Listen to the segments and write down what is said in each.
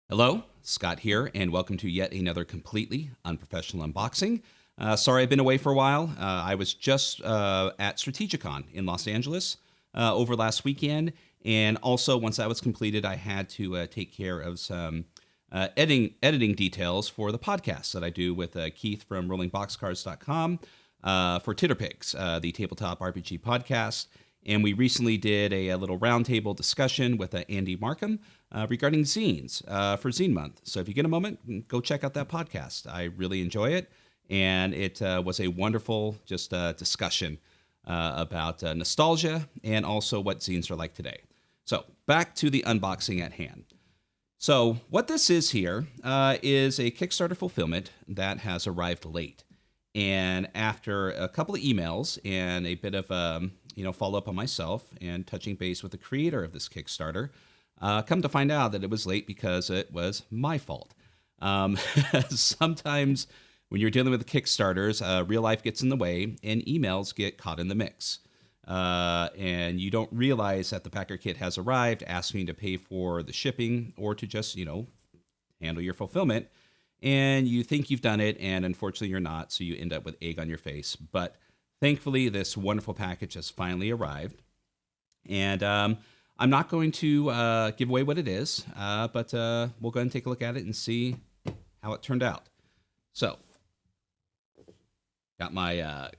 Hello, Scott here, and welcome to yet another completely unprofessional unboxing. Sorry I've been away for a while. I was just at Strategicon in Los Angeles over last weekend, and also once that was completed, I had to take care of some editing details for the podcast that I do with Keith from RollingBoxCards.com for Titterpigs, the tabletop RPG podcast. And we recently did a little roundtable discussion with Andy Markham regarding zines for Zine Month. So if you get a moment, go check out that podcast. I really enjoy it. And it was a wonderful just discussion about nostalgia and also what zines are like today. So back to the unboxing at hand. So what this is here is a Kickstarter fulfillment that has arrived late. And after a couple of emails and a bit of follow up on myself and touching base with the creator of this Kickstarter, come to find out that it was late because it was my fault. Sometimes when you're dealing with the Kickstarters, real life gets in the way and emails get caught in the mix. And you don't realize that the Packer kit has arrived, asking to pay for the shipping or to just, handle your fulfillment. And you think you've done it, and unfortunately you're not, so you end up with egg on your face. But thankfully, this wonderful package has finally arrived. And I'm not going to give away what it is, but we'll go ahead and take a look at it and see how it turned out. So, got my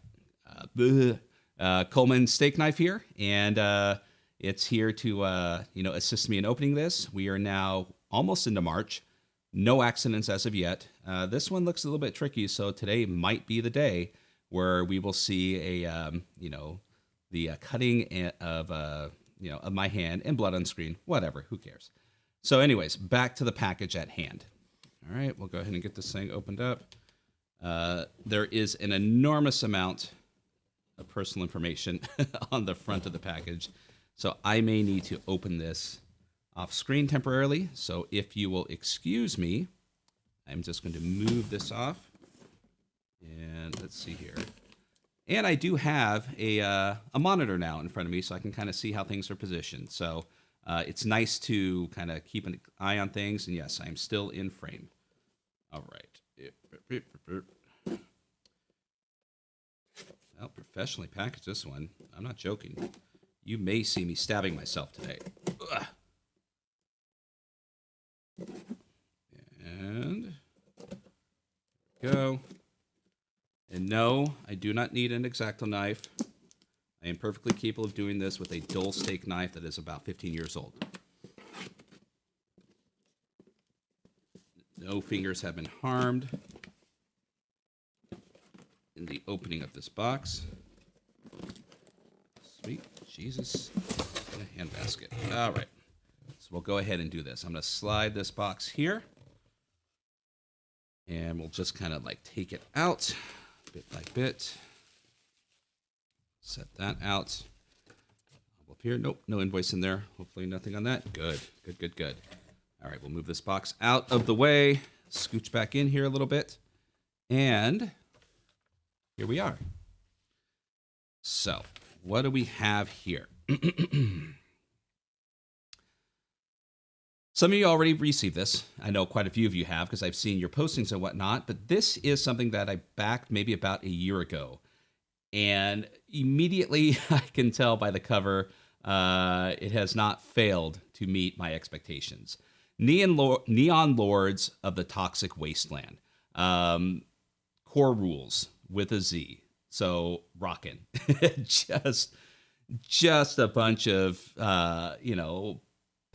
Coleman steak knife here, and it's here to assist me in opening this. We are now almost into March. No accidents as of yet. This one looks a little bit tricky, so today might be the day where we will see the cutting of my hand and blood on screen. Whatever, who cares? So, anyways, back to the package at hand. All right, we'll go ahead and get this thing opened up. There is an enormous amount of personal information on the front of the package, so I may need to open this off screen temporarily. So if you will excuse me, I'm just going to move this off. And let's see here. And I do have a monitor now in front of me, so I can kind of see how things are positioned. So it's nice to kind of keep an eye on things. And yes, I'm still in frame. All right. Well, professionally packaged this one. I'm not joking. You may see me stabbing myself today. Ugh. And go. And no, I do not need an X-Acto knife. I am perfectly capable of doing this with a dull steak knife that is about 15 years old. No fingers have been harmed in the opening of this box. Sweet Jesus. And a hand basket. All right. So we'll go ahead and do this. I'm going to slide this box here. And we'll just kind of take it out bit by bit. Set that out. Up here. Nope, no invoice in there. Hopefully nothing on that. Good. All right, we'll move this box out of the way. Scooch back in here a little bit. And here we are. So, what do we have here? Some of you already received this. I know quite a few of you have because I've seen your postings and whatnot, but this is something that I backed maybe about a year ago. And immediately I can tell by the cover, it has not failed to meet my expectations. Neon Lords of the Toxic Wasteland. Core Rules with a Z. So, rockin'. just a bunch of,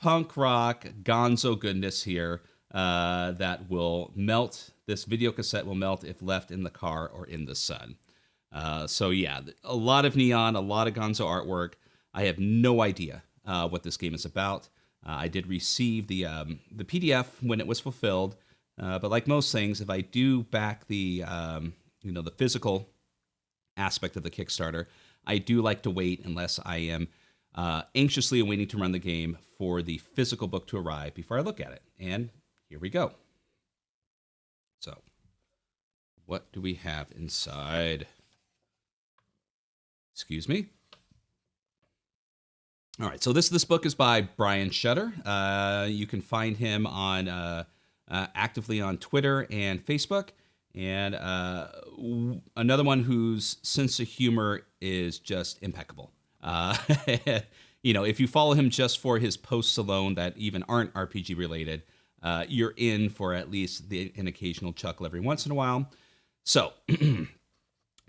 punk rock gonzo goodness here that will melt. This video cassette will melt if left in the car or in the sun. So yeah, a lot of neon, a lot of gonzo artwork. I have no idea what this game is about. I did receive the PDF when it was fulfilled, but like most things, if I do back the the physical aspect of the Kickstarter, I do like to wait unless I am anxiously awaiting to run the game for the physical book to arrive before I look at it. And here we go. So, what do we have inside? Excuse me. All right, so this book is by Brian Shutter. You can find him on actively on Twitter and Facebook, and another one whose sense of humor is just impeccable. If you follow him just for his posts alone that even aren't RPG related, you're in for at least an occasional chuckle every once in a while. So,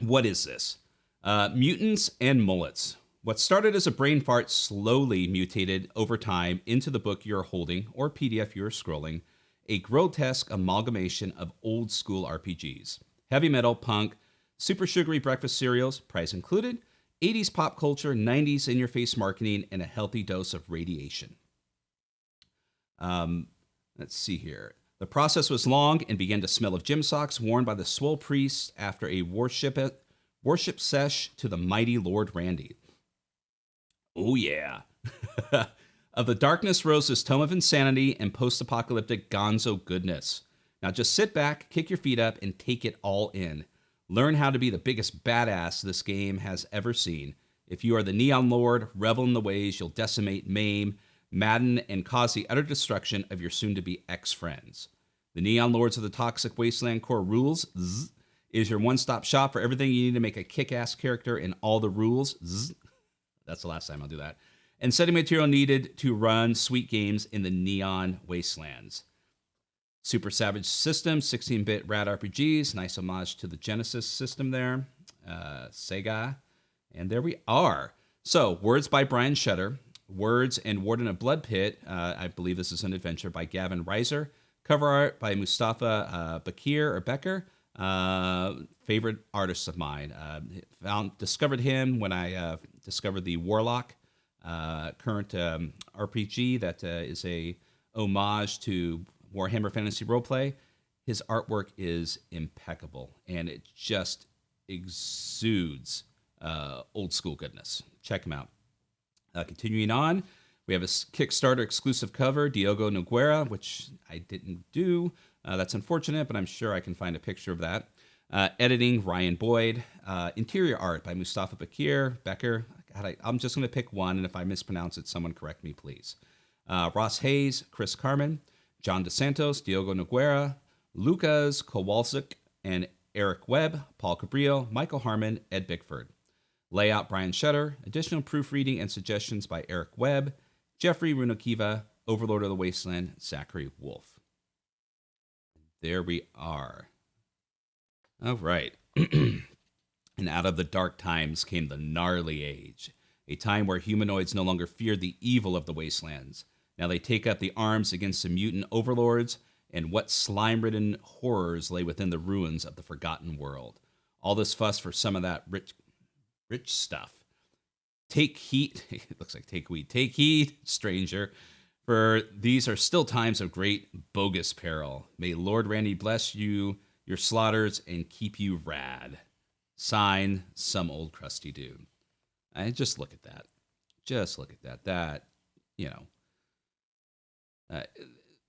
what is this? Mutants and Mullets. What started as a brain fart slowly mutated over time into the book you're holding, or PDF you're scrolling, a grotesque amalgamation of old school RPGs. Heavy metal, punk, super sugary breakfast cereals, price included, 80s pop culture, 90s in-your-face marketing, and a healthy dose of radiation. Let's see here. The process was long and began to smell of gym socks worn by the swole priest after a worship sesh to the mighty Lord Randy. Oh, yeah. Of the darkness rose this tome of insanity and post-apocalyptic gonzo goodness. Now just sit back, kick your feet up, and take it all in. Learn how to be the biggest badass this game has ever seen. If you are the Neon Lord, revel in the ways you'll decimate, maim, madden, and cause the utter destruction of your soon-to-be ex-friends. The Neon Lords of the Toxic Wasteland Core Rules is your one-stop shop for everything you need to make a kick-ass character in all the rules. That's the last time I'll do that. And setting material needed to run sweet games in the Neon Wastelands. Super Savage Systems, 16-bit rad RPGs, nice homage to the Genesis system there, Sega, and there we are. So, words by Brian Shutter, words and Warden of Blood Pit, I believe this is an adventure by Gavin Reiser, cover art by Mustafa Becker, favorite artist of mine. Discovered him when I discovered the Warlock current RPG that is a homage to Warhammer Fantasy Roleplay. His artwork is impeccable, and it just exudes old school goodness. Check him out. Continuing on, we have a Kickstarter exclusive cover, Diogo Nogueira, which I didn't do. That's unfortunate, but I'm sure I can find a picture of that. Editing, Ryan Boyd. Interior art by Mustafa Becker. God, I'm just going to pick one, and if I mispronounce it, someone correct me, please. Ross Hayes, Chris Carmen, John DeSantos, Diogo Nogueira, Lucas Kowalczyk, and Eric Webb, Paul Cabrillo, Michael Harmon, Ed Bickford. Layout, Brian Shutter. Additional proofreading and suggestions by Eric Webb, Jeffrey Runokiva, Overlord of the Wasteland, Zachary Wolf. There we are. All right. And out of the dark times came the gnarly age, a time where humanoids no longer feared the evil of the wastelands. Now they take up the arms against the mutant overlords, and what slime-ridden horrors lay within the ruins of the forgotten world. All this fuss for some of that rich stuff. Take heed. It looks like take weed. Take heed, stranger, for these are still times of great bogus peril. May Lord Randy bless you, your slaughters, and keep you rad. Sign, some old crusty dude. I just look at that. Just look at that. That,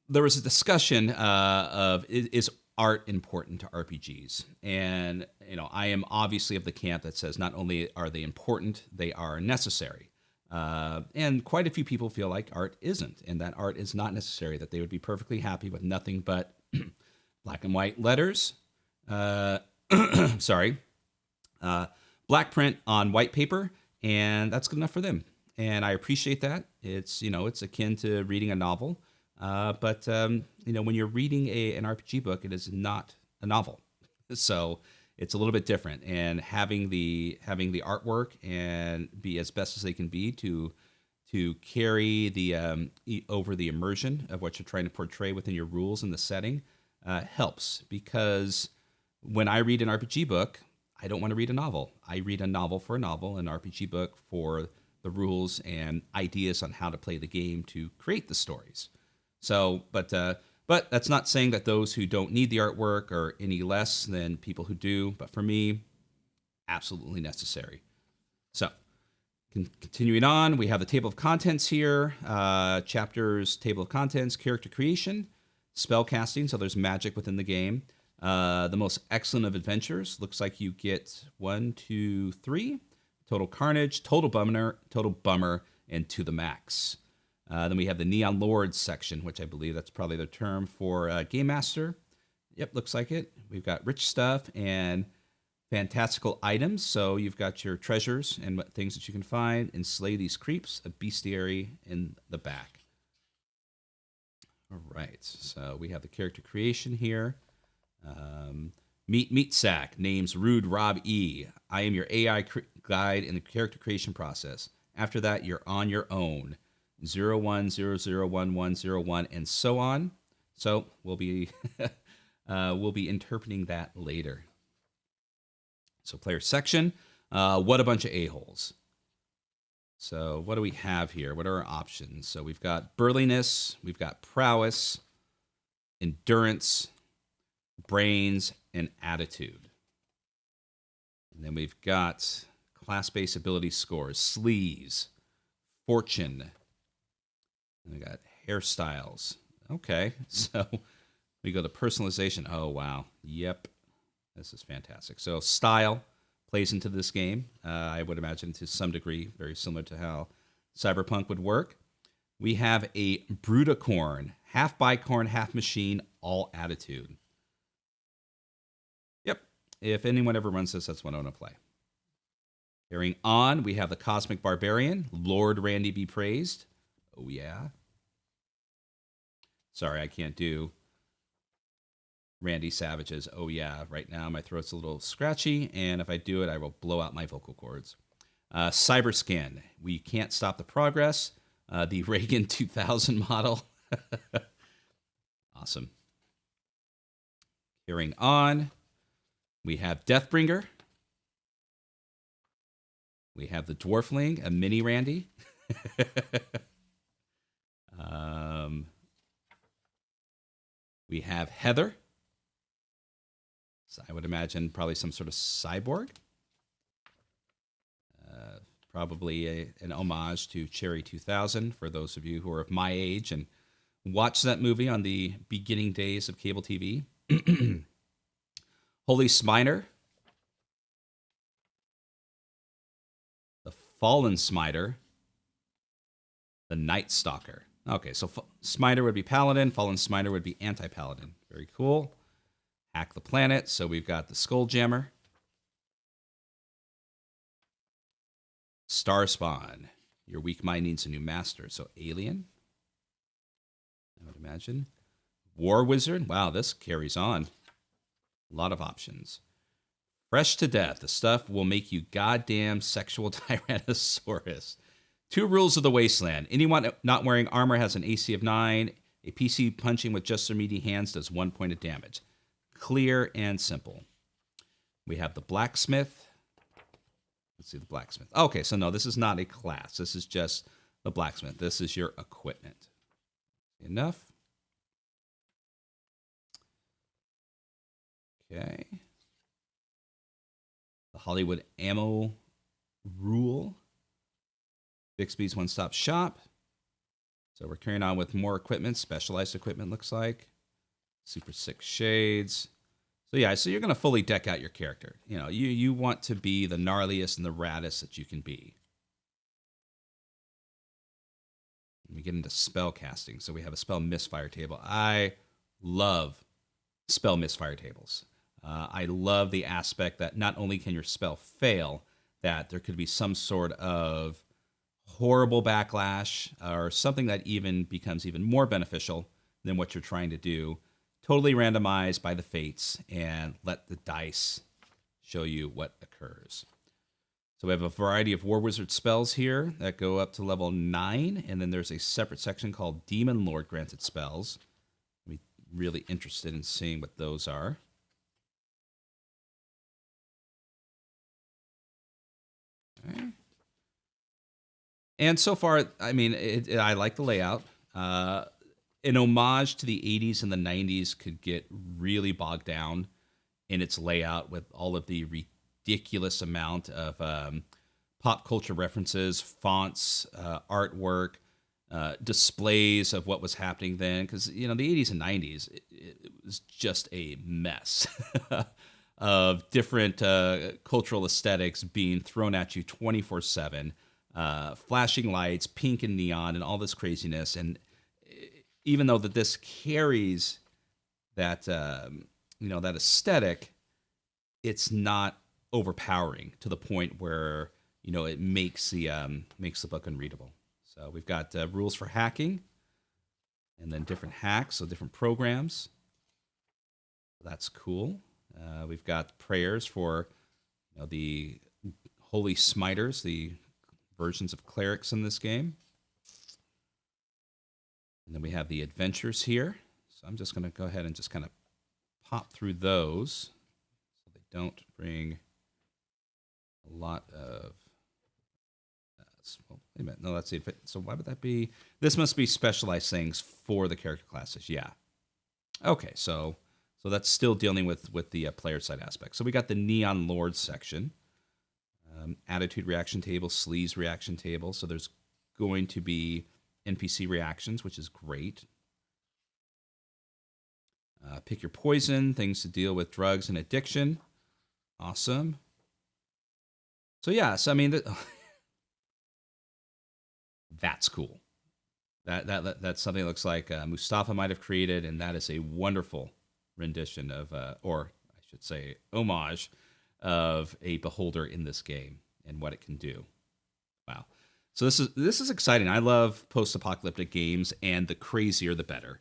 there was a discussion of is art important to RPGs? And, I am obviously of the camp that says not only are they important, they are necessary. And quite a few people feel like art isn't, and that art is not necessary, that they would be perfectly happy with nothing but black and white letters. Black print on white paper, and that's good enough for them. And I appreciate that. It's akin to reading a novel. But when you're reading an RPG book, it is not a novel. So it's a little bit different. And having the artwork and be as best as they can be to carry the over the immersion of what you're trying to portray within your rules and the setting helps. Because when I read an RPG book, I don't want to read a novel. I read a novel for a novel, an RPG book for the rules and ideas on how to play the game to create the stories. So, but that's not saying that those who don't need the artwork are any less than people who do. But for me, absolutely necessary. So, continuing on, we have the table of contents here. Chapters, table of contents, character creation, spell casting. So there's magic within the game. The most excellent of adventures. Looks like you get 1, 2, 3. Total carnage, total bummer, and to the max. Then we have the Neon Lords section, which I believe that's probably the term for Game Master. Yep, looks like it. We've got rich stuff and fantastical items. So you've got your treasures and what things that you can find and slay these creeps, a bestiary in the back. All right, so we have the character creation here. Meet Sack, names Rude Rob E. I am your AI guide in the character creation process. After that, you're on your own. 01001101 and so on. So we'll be interpreting that later. So player section, what a bunch of a-holes. So what do we have here? What are our options? So we've got burliness, we've got prowess, endurance, brains, and attitude. And then we've got class-based ability scores, sleeves, fortune. And we got hairstyles. Okay, so we go to personalization. Oh, wow. Yep. This is fantastic. So style plays into this game. I would imagine to some degree, very similar to how Cyberpunk would work. We have a Brutacorn, half bicorn, half machine, all attitude. Yep. If anyone ever runs this, that's what I want to play. Carrying on, we have the Cosmic Barbarian, Lord Randy be praised. Oh, yeah. Sorry, I can't do Randy Savage's "Oh yeah" right now. My throat's a little scratchy, and if I do it, I will blow out my vocal cords. Cyberskin. We can't stop the progress. The Reagan 2000 model. Awesome. Carrying on, we have Deathbringer. We have the Dwarfling, a mini Randy. We have Heather. So I would imagine probably some sort of cyborg. Probably an homage to Cherry 2000 for those of you who are of my age and watched that movie on the beginning days of cable TV. Holy Smiter. The Fallen Smiter. The Night Stalker. Okay, so Smiter would be Paladin. Fallen Smiter would be Anti-Paladin. Very cool. Hack the Planet. So we've got the Skull Jammer. Starspawn. Your weak mind needs a new master. So Alien. I would imagine. War Wizard. Wow, this carries on. A lot of options. Fresh to Death. The stuff will make you goddamn sexual Tyrannosaurus. 2 rules of the Wasteland. Anyone not wearing armor has an AC of 9. A PC punching with just their meaty hands does 1 point of damage. Clear and simple. We have the Blacksmith. Let's see the Blacksmith. Okay, so no, this is not a class. This is just the Blacksmith. This is your equipment. Enough. Okay. The Hollywood Ammo Rule. Bixby's one-stop shop. So we're carrying on with more equipment, specialized equipment looks like. Super 6 shades. So yeah, so you're going to fully deck out your character. You know, you want to be the gnarliest and the raddest that you can be. We get into spell casting. So we have a spell misfire table. I love spell misfire tables. I love the aspect that not only can your spell fail, that there could be some sort of horrible backlash or something that even becomes even more beneficial than what you're trying to do. Totally randomized by the fates and let the dice show you what occurs. So we have a variety of War Wizard spells here that go up to level 9, and then there's a separate section called Demon Lord granted spells. I'm really interested in seeing what those are. Okay. And so far, I mean, I like the layout. An homage to the 80s and the 90s could get really bogged down in its layout with all of the ridiculous amount of pop culture references, fonts, artwork, displays of what was happening then. Because, you know, the 80s and 90s, it was just a mess of different cultural aesthetics being thrown at you 24/7. flashing lights, pink and neon, and all this craziness. And even though that this carries that that aesthetic, it's not overpowering to the point where it makes the book unreadable. So we've got rules for hacking, and then different hacks, so different programs. That's cool. We've got prayers for the holy smiters, the versions of clerics in this game. And then we have the adventures here. So I'm just going to go ahead and just kind of pop through those so they don't bring a lot of... well, wait a minute. No, that's the... So why would that be? This must be specialized things for the character classes. Yeah. Okay, so that's still dealing with the player side aspect. So we got the Neon Lords section. Attitude reaction table, sleaze reaction table. So there's going to be NPC reactions, which is great. Pick your poison, things to deal with drugs and addiction. Awesome. So yeah, so I mean, that's cool. That's something that looks like Mustafa might have created, and that is a wonderful rendition of, or I should say, homage of a beholder in this game and what it can do. Wow. So this is exciting. I love post-apocalyptic games, and the crazier the better.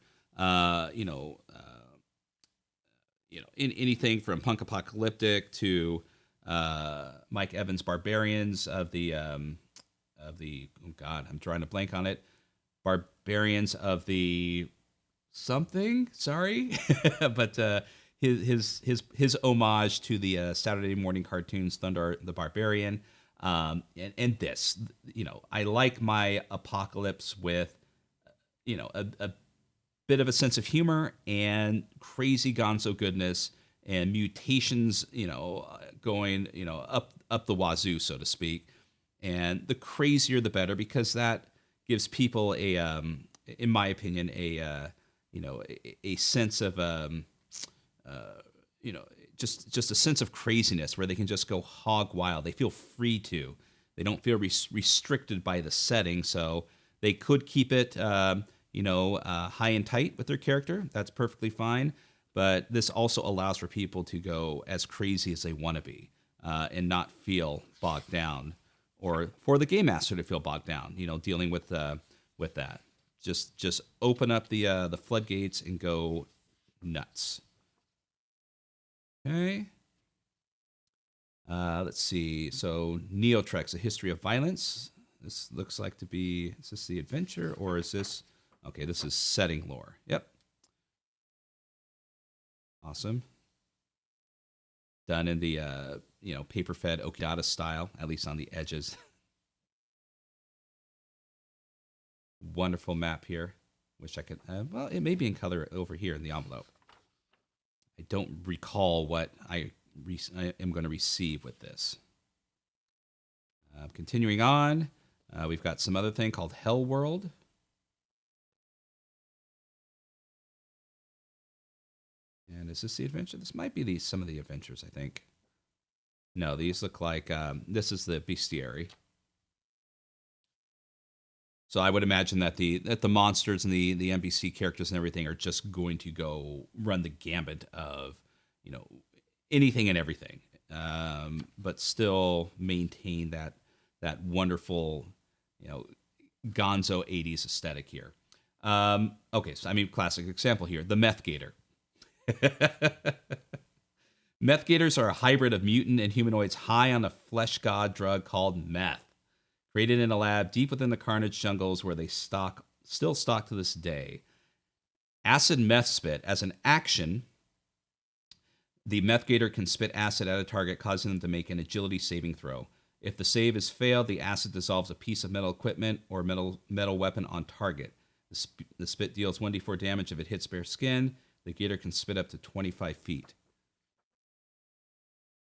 In anything from punk apocalyptic to Mike Evans' Barbarians of the oh god, I'm drawing a blank on it. Barbarians of the something. Sorry, but his homage to the Saturday morning cartoons Thunder the Barbarian, and this, I like my apocalypse with, a bit of a sense of humor and crazy gonzo goodness and mutations, going, up the wazoo, so to speak. And the crazier the better, because that gives people in my opinion, a sense of, just a sense of craziness where they can just go hog wild. They feel free to. They don't feel restricted by the setting, so they could keep it, high and tight with their character. That's perfectly fine. But this also allows for people to go as crazy as they want to be, and not feel bogged down, or for the game master to feel bogged down, dealing with that. Just open up the floodgates and go nuts. Okay. Let's see. So Neotrex, A History of Violence. This looks like to be, is this the adventure, or is this, okay, this is setting lore. Yep. Awesome. Done in the, paper-fed Okidata style, at least on the edges. Wonderful map here. Wish I could, well, it may be in color over here in the envelope. I don't recall what I am going to receive with this. Continuing on, we've got some other thing called Hell World. And is this the adventure? This might be some of the adventures, I think. No, these look like, this is the bestiary. So I would imagine that the monsters and the NPC characters and everything are just going to go run the gambit of, anything and everything, but still maintain that wonderful, gonzo 80s aesthetic here. Okay, so I mean, classic example here, the Meth Gator. Meth Gators are a hybrid of mutant and humanoids high on a flesh god drug called meth. Created in a lab deep within the carnage jungles where they still stock to this day. Acid meth spit. As an action, the Meth Gator can spit acid at a target, causing them to make an agility saving throw. If the save is failed, the acid dissolves a piece of metal equipment or metal weapon on target. The spit deals 1d4 damage if it hits bare skin. The Gator can spit up to 25 feet.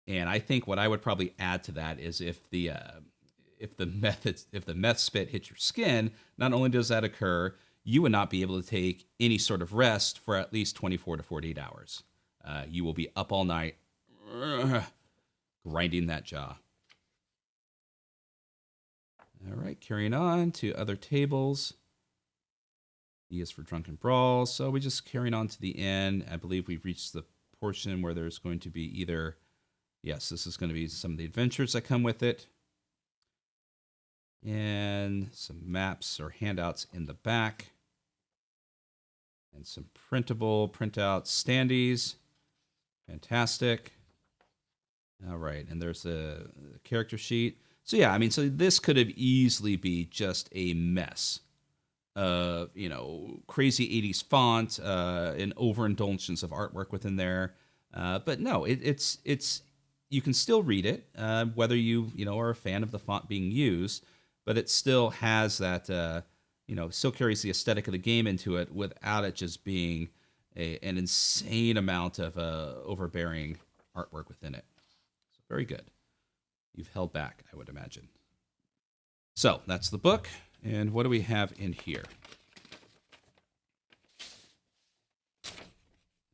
And I think what I would probably add to that is if the meth spit hits your skin, not only does that occur, you would not be able to take any sort of rest for at least 24 to 48 hours. You will be up all night, grinding that jaw. All right, carrying on to other tables. E is for drunken brawls. So we just carrying on to the end. I believe we've reached the portion where there's going to be either, yes, this is going to be some of the adventures that come with it. And some maps or handouts in the back. And some printable printout standees. Fantastic. All right, and there's the character sheet. So yeah, I mean, so this could have easily be just a mess. Crazy 80s font, an overindulgence of artwork within there. But no, it's you can still read it, whether you are a fan of the font being used, but it still has that still carries the aesthetic of the game into it without it just being an insane amount of overbearing artwork within it. So very good. You've held back, I would imagine. So that's the book. And what do we have in here?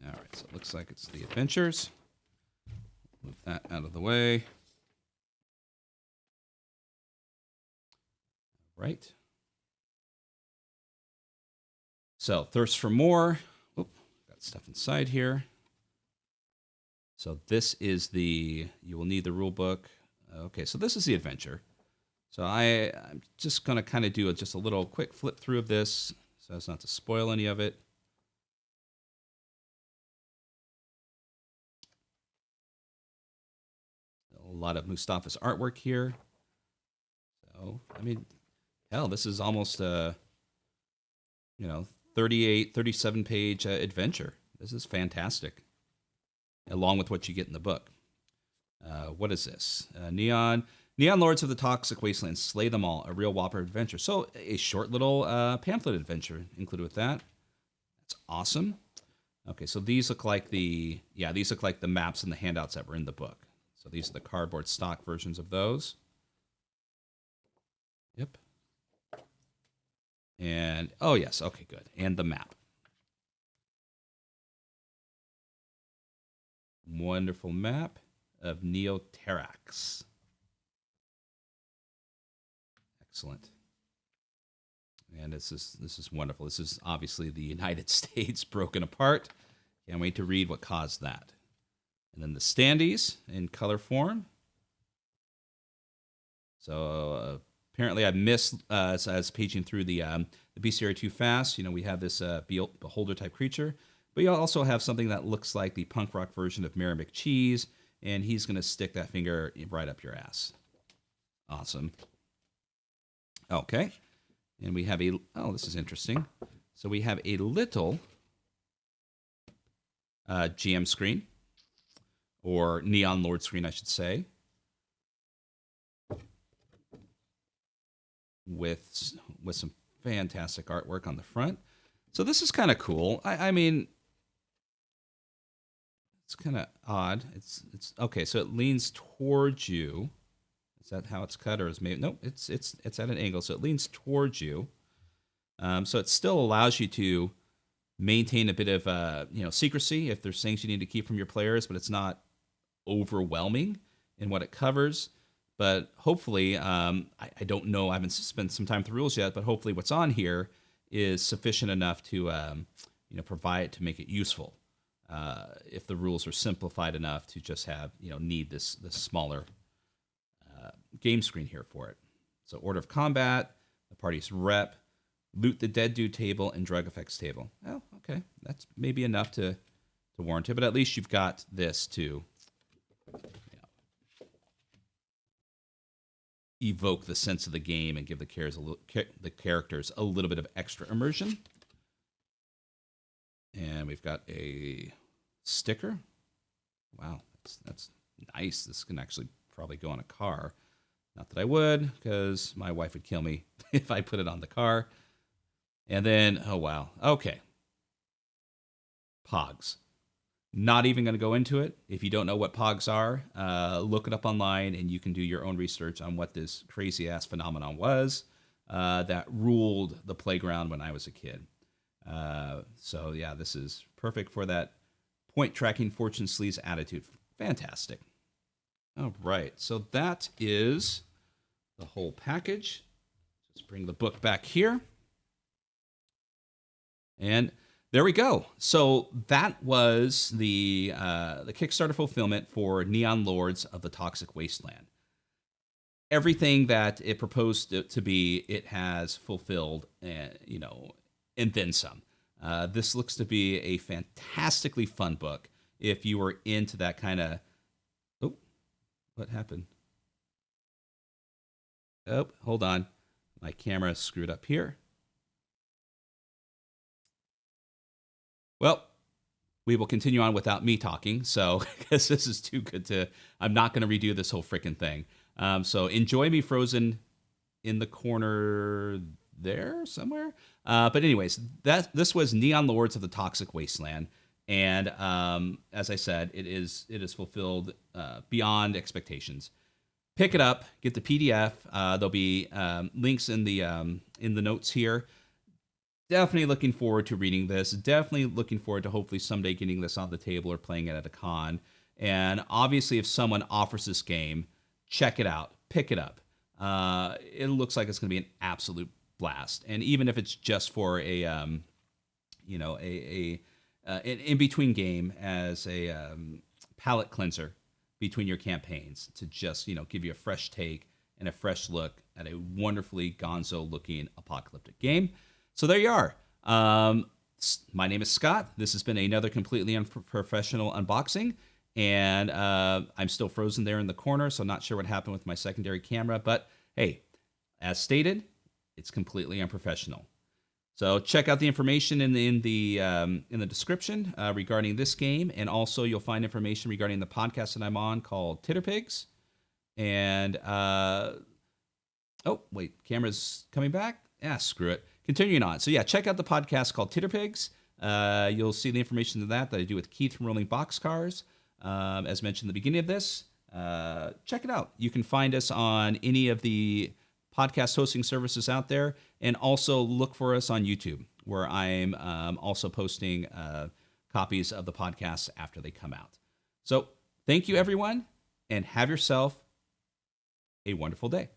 All right, so it looks like it's the adventures. Move that out of the way. All right. So, Thirst for More. Oop, got stuff inside here. So this is you will need the rule book. Okay, so this is the adventure. So I'm just going to kind of do just a little quick flip through of this so as not to spoil any of it. A lot of Mustafa's artwork here. So, I mean, hell, this is almost a, 38, 37 page adventure. This is fantastic, along with what you get in the book. What is this? Neon Lords of the Toxic Wasteland, slay them all, a real whopper adventure. So a short little pamphlet adventure included with that. That's awesome. Okay, so these look like the maps and the handouts that were in the book. So these are the cardboard stock versions of those. Yep. And, oh yes, okay, good. And the map. Wonderful map of Neoterax. Excellent. And this is wonderful. This is obviously the United States broken apart. Can't wait to read what caused that. And then the standees in color form. So apparently I missed as I was paging through the bestiary too fast. We have this beholder type creature, but you also have something that looks like the punk rock version of Mary McCheese, and he's going to stick that finger right up your ass. Awesome. Okay. And we have this is interesting. So we have a little GM screen, or Neon Lord screen, I should say, with some fantastic artwork on the front. So this is kind of cool. I mean, it's kind of odd. It's okay. So it leans towards you. Is that how it's cut, or is maybe no? It's at an angle, so it leans towards you. So it still allows you to maintain a bit of secrecy if there's things you need to keep from your players, but it's not overwhelming in what it covers. But hopefully, I don't know. I haven't spent some time with the rules yet, but hopefully, what's on here is sufficient enough to provide to make it useful. If the rules are simplified enough to just have need this smaller game screen here for it. So order of combat, the party's rep, loot the dead dude table, and drug effects table. Oh, okay, that's maybe enough to warrant it, but at least you've got this to evoke the sense of the game and give the characters a little bit of extra immersion. And we've got a sticker. Wow, that's nice. This can actually probably go on a car. Not that I would, because my wife would kill me if I put it on the car. And then, oh wow, okay. Pogs. Not even going to go into it. If you don't know what Pogs are, look it up online and you can do your own research on what this crazy-ass phenomenon was that ruled the playground when I was a kid. So yeah, this is perfect for that point tracking fortune sleaze attitude. Fantastic. All right, so that is the whole package. Just bring the book back here. And there we go. So that was the Kickstarter fulfillment for Neon Lords of the Toxic Wasteland. Everything that it proposed to be, it has fulfilled, and and then some. This looks to be a fantastically fun book if you were into that kind of. Oh, what happened? Oh, hold on. My camera screwed up here. Well, we will continue on without me talking. So, because this is too good to, I'm not going to redo this whole freaking thing. So enjoy me frozen in the corner there somewhere. But anyways, this was Neon Lords of the Toxic Wasteland. And as I said, it is fulfilled beyond expectations. Pick it up, get the PDF. There'll be links in the notes here. Definitely looking forward to reading this. Definitely looking forward to hopefully someday getting this on the table or playing it at a con. And obviously, if someone offers this game, check it out. Pick it up. It looks like it's going to be an absolute blast. And even if it's just for a an in between game as a palate cleanser between your campaigns to just give you a fresh take and a fresh look at a wonderfully gonzo looking apocalyptic game. So there you are. My name is Scott. This has been another completely unprofessional unboxing. And I'm still frozen there in the corner, so not sure what happened with my secondary camera. But hey, as stated, it's completely unprofessional. So check out the information in the description regarding this game, and also you'll find information regarding the podcast that I'm on called Titterpigs. And oh wait, camera's coming back. Screw it. Continuing on. So yeah, check out the podcast called Titterpigs. You'll see the information of that I do with Keith from Rolling Boxcars. As mentioned at the beginning of this, check it out. You can find us on any of the podcast hosting services out there, and also look for us on YouTube, where I'm also posting copies of the podcasts after they come out. So thank you, everyone, and have yourself a wonderful day.